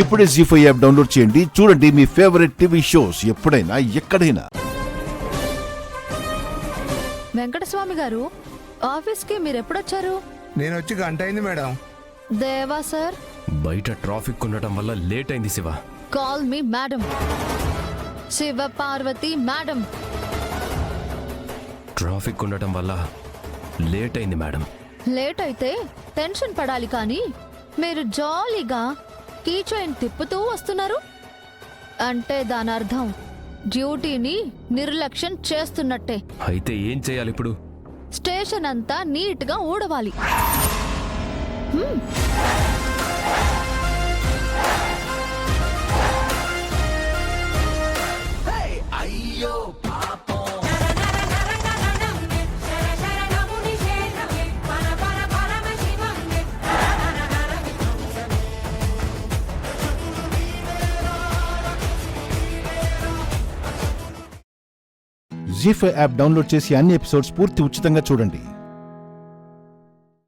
ఇప్పుడే జీ5 app download చేయండి. చూడండి మీ ఫేవరెట్ టీవీ షోస్ ఎప్పుడైనా ఎక్కడైనా. వెంకటస్వామి గారు, ఆఫీస్కి మీరెప్పుడొచ్చారు? నేను వచ్చి గంట అయింది మేడం. దేవా సార్, బయట ట్రాఫిక్ ఉండటం వల్ల లేట్ అయింది Shiva. Call me madam. Shiva Parvati madam. Traffic ఉండటం వల్ల లేట్ అయింది మేడం. లేట్ అయితే టెన్షన్ పడాలి కానీ మీరు జాలీగా కీ చైన్ తిప్పుతూ వస్తున్నారు అంటే దాని అర్థం డ్యూటీని నిర్లక్ష్యం చేస్తున్నట్టే. అయితే ఏం చేయాలి ఇప్పుడు? స్టేషన్ అంతా నీట్గా ఊడవాలి. జీ5 యాప్ డౌన్లోడ్ చేసి అన్ని ఎపిసోడ్స్ పూర్తి ఉచితంగా చూడండి.